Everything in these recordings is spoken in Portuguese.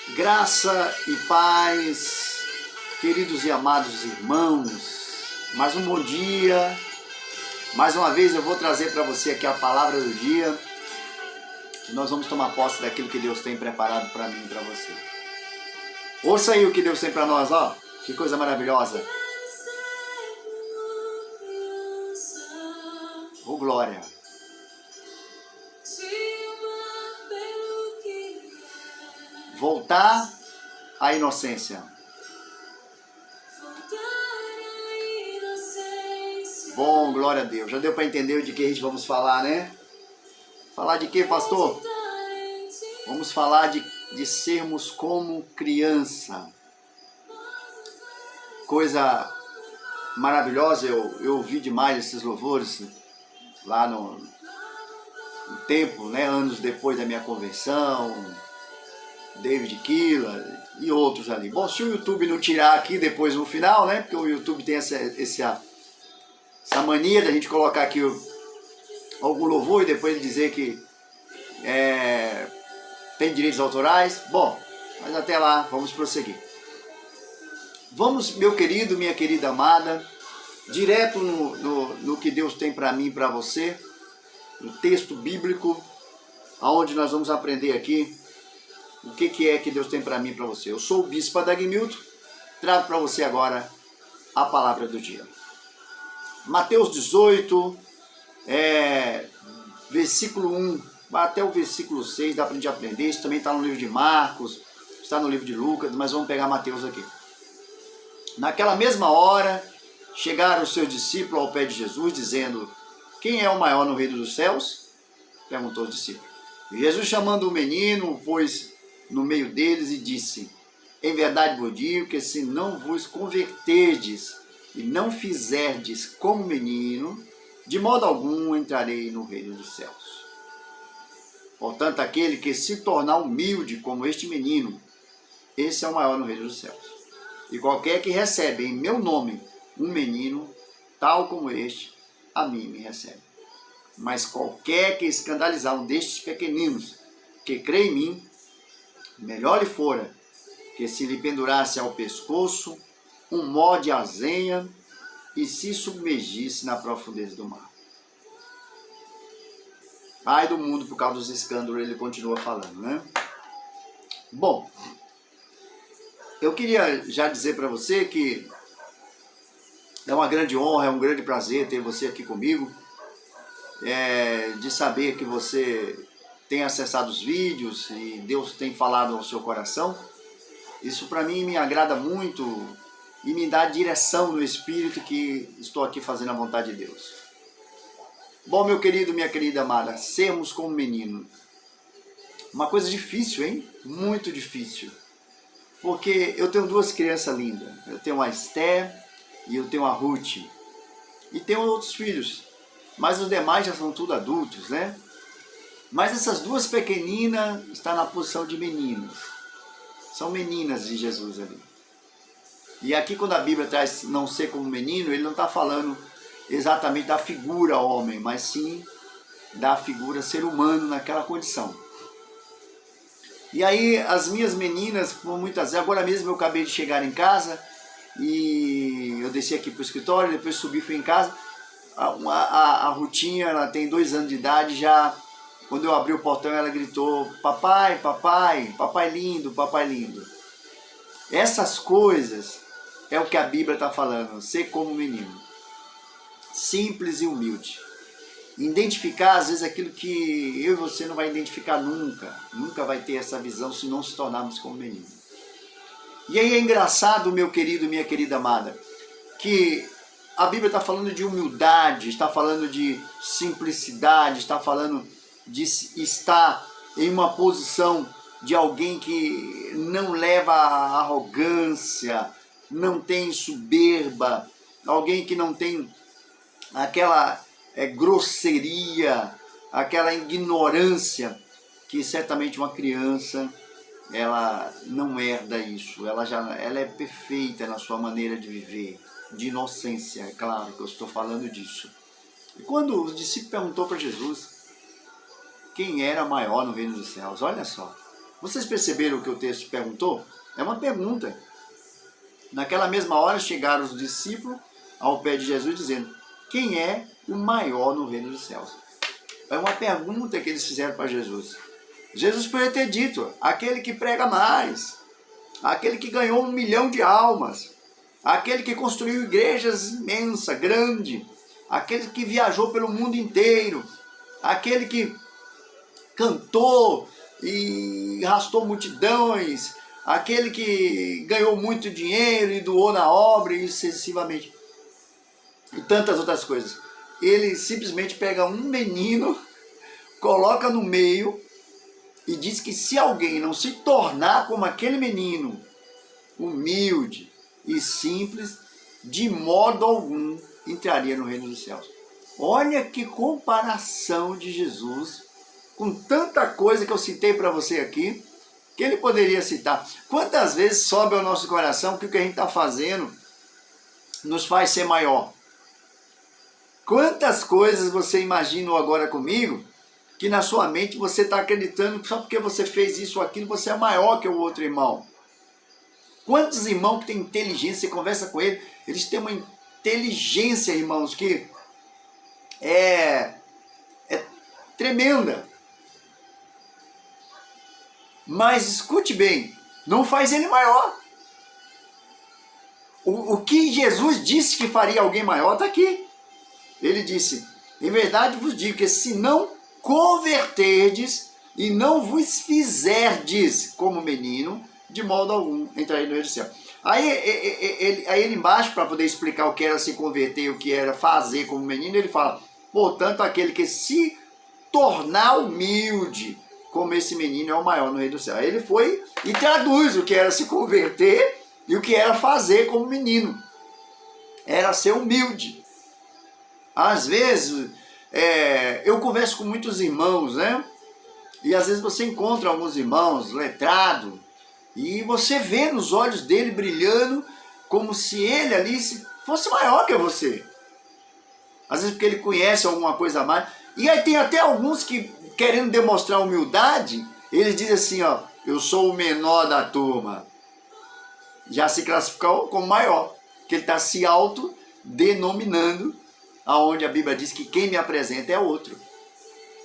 Graça e paz, queridos e amados irmãos, mais um bom dia. Mais uma vez eu vou trazer para você aqui a palavra do dia. Nós vamos tomar posse daquilo que Deus tem preparado para mim e para você. Ouça aí o que Deus tem para nós, ó. Que coisa maravilhosa. Oh, glória. Voltar à inocência. Bom, glória a Deus. Já deu para entender de que a gente vamos falar, né? Falar de quê, pastor? Vamos falar de sermos como criança. Coisa maravilhosa, eu ouvi demais esses louvores lá no tempo, né? Anos depois da minha conversão. David Killa e outros ali. Bom, se o YouTube não tirar aqui depois no final, né? Porque o YouTube tem essa mania da gente colocar aqui algum louvor e depois dizer que tem direitos autorais. Bom, mas até lá, vamos prosseguir. Vamos, meu querido, minha querida amada, direto no que Deus tem para mim e para você, no texto bíblico, aonde nós vamos aprender aqui o que é que Deus tem para mim e para você. Eu sou o Bispo Adagmilton, trago para você agora a palavra do dia. Mateus 18, versículo 1 até o versículo 6, dá para a gente aprender. Isso também está no livro de Marcos, está no livro de Lucas, mas vamos pegar Mateus aqui. Naquela mesma hora, chegaram os seus discípulos ao pé de Jesus, dizendo: quem é o maior no reino dos céus? Perguntou os discípulos. E Jesus, chamando o menino, pôs no meio deles e disse: em verdade vos digo que se não vos converterdes e não fizerdes como menino, de modo algum entrarei no reino dos céus. Portanto, aquele que se tornar humilde como este menino, esse é o maior no reino dos céus. E qualquer que recebe em meu nome um menino, tal como este, a mim me recebe. Mas qualquer que escandalizar um destes pequeninos que crê em mim, melhor lhe fora que se lhe pendurasse ao pescoço um mó de azenha e se submergisse na profundeza do mar. Ai do mundo por causa dos escândalos, ele continua falando, né? Bom, eu queria já dizer para você que é uma grande honra, é um grande prazer ter você aqui comigo, de saber que você tem acessado os vídeos e Deus tem falado ao seu coração. Isso para mim me agrada muito e me dá direção no espírito que estou aqui fazendo a vontade de Deus. Bom, meu querido, minha querida amada, sermos como menino. Uma coisa difícil, hein? Muito difícil. Porque eu tenho duas crianças lindas. Eu tenho a Esther e eu tenho a Ruth. E tenho outros filhos. Mas os demais já são tudo adultos, né? Mas essas duas pequeninas estão na posição de meninos. São meninas de Jesus ali. E aqui quando a Bíblia traz não ser como menino, ele não está falando exatamente da figura homem, mas sim da figura ser humano naquela condição. E aí as minhas meninas, por muitas vezes, agora mesmo eu acabei de chegar em casa e eu desci aqui para o escritório, depois subi e fui em casa. A Rutinha, ela tem 2 anos de idade, já quando eu abri o portão ela gritou: papai, papai, papai lindo, papai lindo. Essas coisas é o que a Bíblia está falando, ser como menino, simples e humilde. Identificar às vezes aquilo que eu e você não vai identificar nunca vai ter essa visão se não se tornarmos como menino. E aí é engraçado, meu querido, minha querida amada, que a Bíblia está falando de humildade, está falando de simplicidade, está falando de estar em uma posição de alguém que não leva a arrogância, não tem soberba, alguém que não tem aquela grosseria, aquela ignorância que certamente uma criança ela não herda isso, ela é perfeita na sua maneira de viver, de inocência, é claro que eu estou falando disso. E quando o discípulo perguntou para Jesus quem era maior no reino dos céus, olha só, Vocês perceberam o que o texto perguntou? É uma pergunta. Naquela mesma hora chegaram os discípulos ao pé de Jesus dizendo: quem é o maior no reino dos céus? É uma pergunta que eles fizeram para Jesus. Jesus poderia ter dito: aquele que prega mais, aquele que ganhou 1 milhão de almas, aquele que construiu igrejas imensas, grandes, aquele que viajou pelo mundo inteiro, aquele que cantou e arrastou multidões, aquele que ganhou muito dinheiro e doou na obra e sucessivamente, e tantas outras coisas. Ele simplesmente pega um menino, coloca no meio e diz que se alguém não se tornar como aquele menino, humilde e simples, de modo algum entraria no reino dos céus. Olha que comparação de Jesus com tanta coisa que eu citei para você aqui, que ele poderia citar. Quantas vezes sobe ao nosso coração que o que a gente está fazendo nos faz ser maior? Quantas coisas você imaginou agora comigo, que na sua mente você está acreditando que só porque você fez isso ou aquilo, você é maior que o outro irmão? Quantos irmãos que têm inteligência, você conversa com ele, eles têm uma inteligência, irmãos, que é tremenda. Mas escute bem, não faz ele maior. O que Jesus disse que faria alguém maior está aqui. Ele disse: em verdade vos digo que se não converterdes e não vos fizerdes como menino, de modo algum entrareis no reino do céu. Aí ele embaixo, para poder explicar o que era se converter e o que era fazer como menino, ele fala: portanto, aquele que se tornar humilde como esse menino é o maior no reino do céu. Aí ele foi e traduz o que era se converter e o que era fazer como menino. Era ser humilde. Às vezes, eu converso com muitos irmãos, né? E às vezes você encontra alguns irmãos letrados e você vê nos olhos dele brilhando como se ele ali fosse maior que você. Às vezes porque ele conhece alguma coisa a mais. E aí tem até alguns que, querendo demonstrar humildade, eles dizem assim, ó: eu sou o menor da turma. Já se classificou como maior, que ele está se autodenominando, aonde a Bíblia diz que quem me apresenta é outro.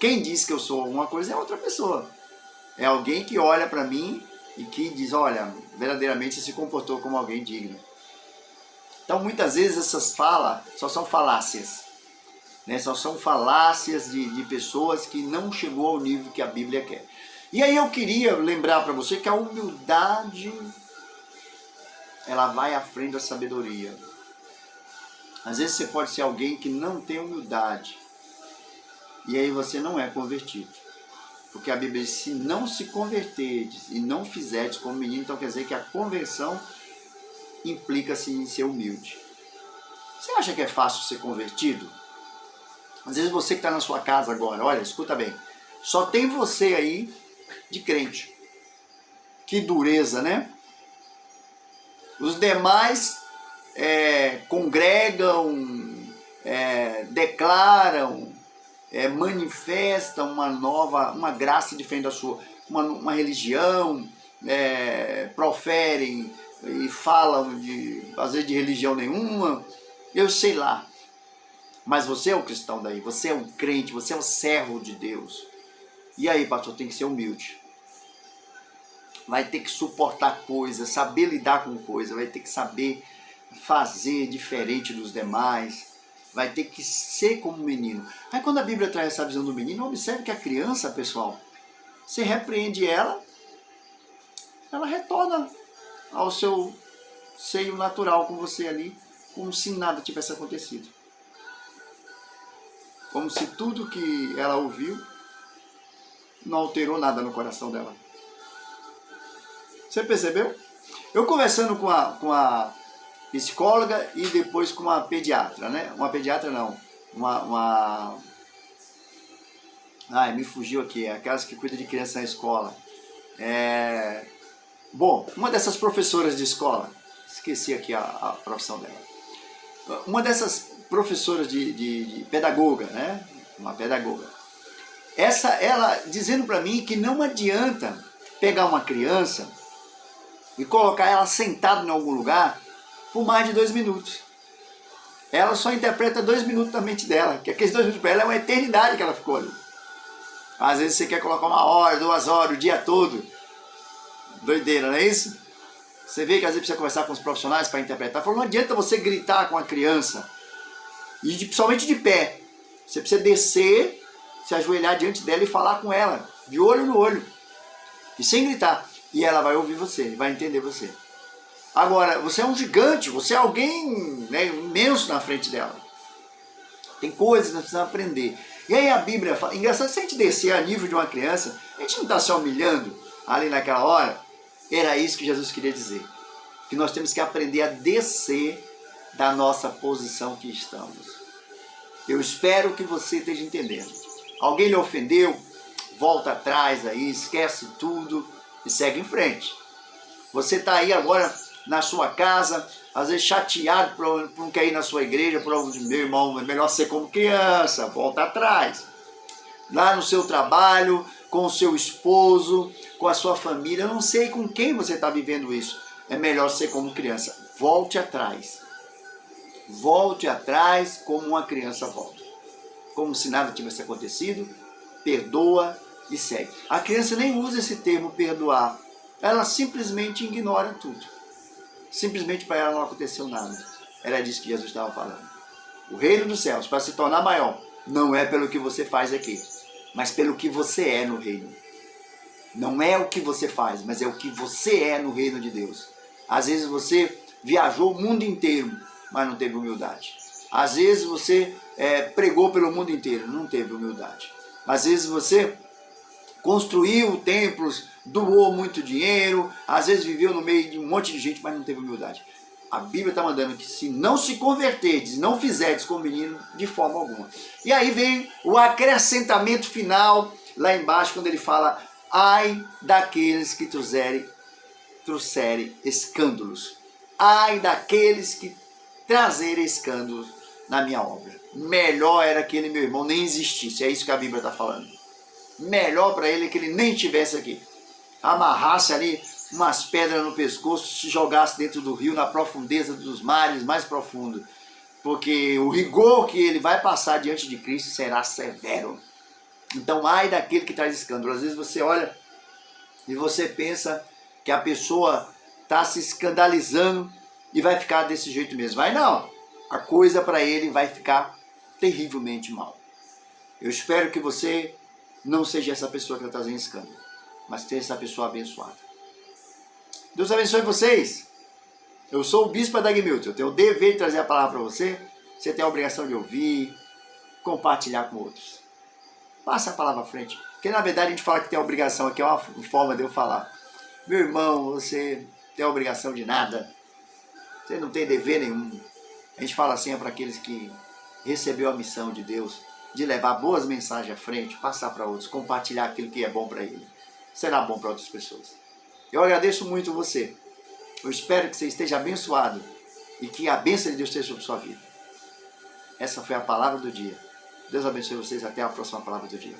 Quem diz que eu sou alguma coisa é outra pessoa. É alguém que olha para mim e que diz: olha, verdadeiramente se comportou como alguém digno. Então muitas vezes essas falas só são falácias, né? Só são falácias de pessoas que não chegou ao nível que a Bíblia quer. E aí eu queria lembrar para você que a humildade, ela vai à frente da sabedoria. Às vezes você pode ser alguém que não tem humildade, e aí você não é convertido. Porque a Bíblia diz: se não se converterdes e não fizerdes como menino, então quer dizer que a conversão implica-se em ser humilde. Você acha que é fácil ser convertido? Às vezes você que está na sua casa agora, olha, escuta bem, só tem você aí de crente. Que dureza, né? Os demais congregam, declaram, manifestam uma graça diferente da sua, uma religião, proferem e falam às vezes de religião nenhuma, eu sei lá. Mas você é o cristão daí, você é um crente, você é um servo de Deus. E aí, pastor, tem que ser humilde. Vai ter que suportar coisas, saber lidar com coisas, vai ter que saber fazer diferente dos demais, vai ter que ser como um menino. Aí quando a Bíblia traz essa visão do menino, observe que a criança, pessoal, você repreende ela retorna ao seu seio natural com você ali, como se nada tivesse acontecido. Como se tudo que ela ouviu não alterou nada no coração dela. Você percebeu? Eu conversando com a psicóloga e depois com uma pediatra, né? Uma pediatra não, Ai, me fugiu aqui, é aquelas que cuida de criança na escola. Bom, uma dessas professoras de escola, esqueci aqui a profissão dela. Uma dessas professoras de pedagoga, né? Uma pedagoga. Ela dizendo para mim que não adianta pegar uma criança e colocar ela sentada em algum lugar por mais de 2 minutos. Ela só interpreta 2 minutos na mente dela, que aqueles 2 minutos para ela é uma eternidade que ela ficou ali. Às vezes você quer colocar 1 hora, 2 horas, o dia todo. Doideira, não é isso? Você vê que às vezes precisa conversar com os profissionais para interpretar. Falou, não adianta você gritar com a criança, e principalmente de pé. Você precisa descer, se ajoelhar diante dela e falar com ela, de olho no olho, e sem gritar. E ela vai ouvir você, vai entender você. Agora, você é um gigante, você é alguém, né, imenso na frente dela. Tem coisas que nós precisamos aprender. E aí a Bíblia fala, engraçado, se a gente descer a nível de uma criança, a gente não está se humilhando ali naquela hora. Era isso que Jesus queria dizer. Que nós temos que aprender a descer da nossa posição que estamos. Eu espero que você esteja entendendo. Alguém lhe ofendeu, volta atrás aí, esquece tudo e segue em frente. Você está aí agora na sua casa, às vezes chateado por não querer ir na sua igreja, por algum meu irmão, é melhor ser como criança, volta atrás. Lá no seu trabalho, com o seu esposo, com a sua família, eu não sei com quem você está vivendo isso. É melhor ser como criança. Volte atrás. Volte atrás como uma criança volta. Como se nada tivesse acontecido, perdoa e segue. A criança nem usa esse termo perdoar. Ela simplesmente ignora tudo. Simplesmente para ela não aconteceu nada. Era disso que Jesus estava falando. O reino dos céus, para se tornar maior, não é pelo que você faz aqui, mas pelo que você é no reino. Não é o que você faz, mas é o que você é no reino de Deus. Às vezes você viajou o mundo inteiro, mas não teve humildade. Às vezes você pregou pelo mundo inteiro, não teve humildade. Às vezes você construiu templos, doou muito dinheiro, às vezes viveu no meio de um monte de gente, mas não teve humildade. A Bíblia está mandando que se não se converterdes, não fizerdes com o menino, de forma alguma. E aí vem o acrescentamento final, lá embaixo, quando ele fala, ai daqueles que trouxerem escândalos. Ai daqueles que trazerem escândalos na minha obra. Melhor era que ele, meu irmão, nem existisse. É isso que a Bíblia está falando. Melhor para ele que ele nem estivesse aqui. Amarrasse ali umas pedras no pescoço, se jogasse dentro do rio, na profundeza dos mares mais profundos. Porque o rigor que ele vai passar diante de Cristo será severo. Então, ai daquele que traz escândalo. Às vezes você olha e você pensa que a pessoa está se escandalizando e vai ficar desse jeito mesmo. Vai não. A coisa para ele vai ficar terrivelmente mal. Eu espero que você não seja essa pessoa que está trazendo escândalo, mas seja essa pessoa abençoada. Deus abençoe vocês. Eu sou o Bispo Adagmilton. Eu tenho o dever de trazer a palavra para você. Você tem a obrigação de ouvir, compartilhar com outros. Passa a palavra à frente. Porque na verdade a gente fala que tem a obrigação, aqui é uma forma de eu falar. Meu irmão, você tem a obrigação de nada. Você não tem dever nenhum. A gente fala assim para aqueles que recebeu a missão de Deus de levar boas mensagens à frente, passar para outros, compartilhar aquilo que é bom para ele. Será bom para outras pessoas. Eu agradeço muito você. Eu espero que você esteja abençoado e que a bênção de Deus esteja sobre sua vida. Essa foi a palavra do dia. Deus abençoe vocês. Até a próxima palavra do dia.